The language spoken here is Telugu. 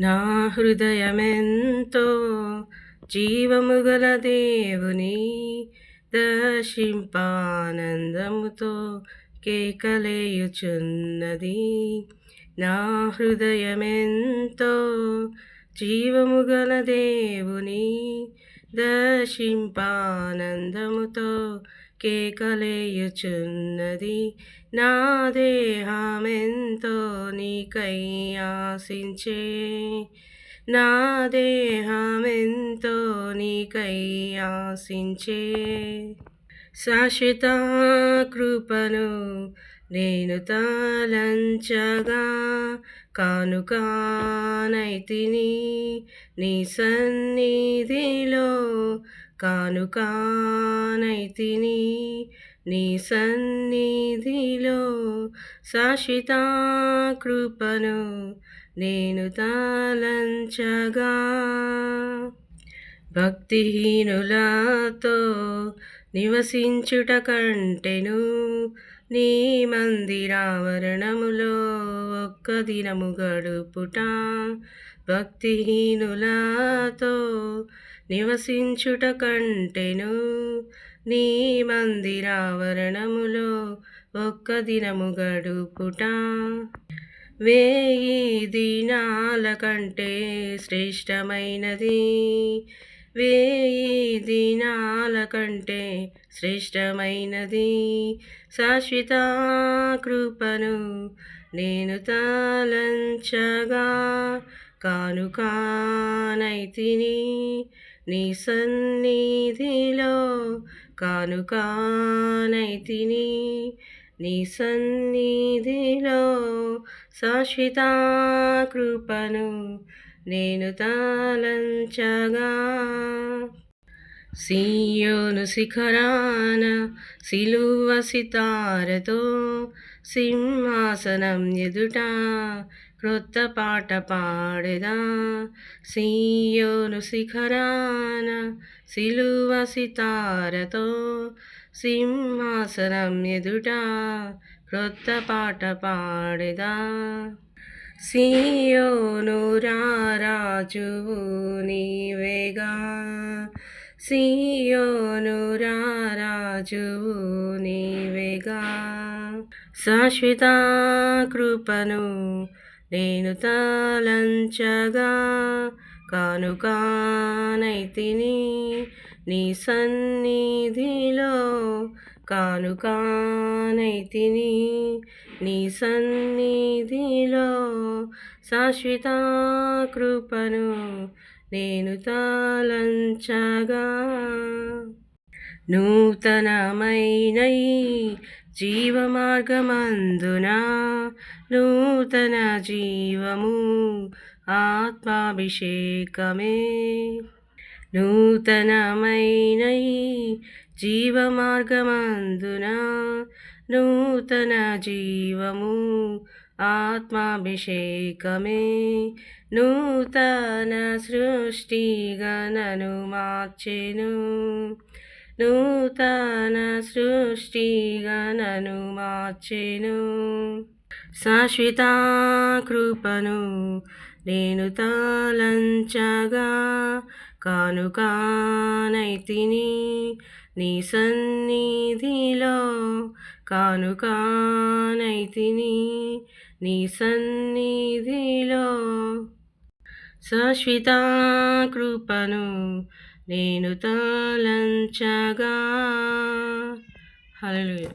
నా హృదయమెంతో జీవము గల దేవుని దర్శింపానందముతో కేకలేయుచున్నది. నా హృదయమెంతో జీవము గల దేవుని దర్శింపానందముతో కేకలేయుచున్నది. నా దేహమెంతో నీకై ఆశించే, నా దేహమెంతో నీకై ఆశించే. శాశ్వత కృపను నేను తలంచగా కానుకానైతిని నీ సన్నిధిలో, కానుకానైతిని నీ సన్నిధిలో. శాశ్వత కృపను నేను తలంచగా భక్తిహీనులతో నివసించుట కంటెను నీ మందిరావరణములో ఒక్క దినము గడుపుట. భక్తిహీనులతో నివసించుట కంటెను నీ మందిరావరణములో ఒక్క దినము గడుపుట. 1000 దినాల కంటే శ్రేష్టమైనది, 1000 దినాల కంటే శ్రేష్టమైనది శాశ్వత కృపను నేను తలంచగా కానుకానైతిని నీ సన్నిధిలో, కానుకానైతిని నీ సన్నిధిలో. శాశ్వత కృపను నేను తలంచగా సీయోను శిఖరాన సిలువ సితారతో సింహాసనం ఎదుట క్రొత్త పాట పాడెదా. సీయోను శిఖరాన సిలువ సితారతో సింహాసనం ఎదుట క్రొత్త పాట పాడెదా. సీయోను రారాజువు నీవేగా, సీయోను రారాజువు నీవేగా. శాశ్వత కృపను నేను తలంచగా కానుకానైతిని నీ సన్నిధిలో, కానుకానైతిని నీ సన్నిధిలో. శాశ్వత కృపను నేను తలంచగా నూతనమైన జీవమార్గమందున నూతన జీవము ఆత్మాభిషేకమే. నూతనమైన జీవమార్గమందున నూతన జీవము ఆత్మాభిషేకమే. నూతన సృష్టిగా నన్ను మార్చెను, నూతన సృష్టిగా నన్ను మార్చెను. శాశ్వత కృపను నేను తలంచగా కానుకానైతిని నీ సన్నిధిలో, కానుకానైతిని నీ సన్నిధిలో. శాశ్వత కృపను నేను తలంచగా. హల్లెలూయా.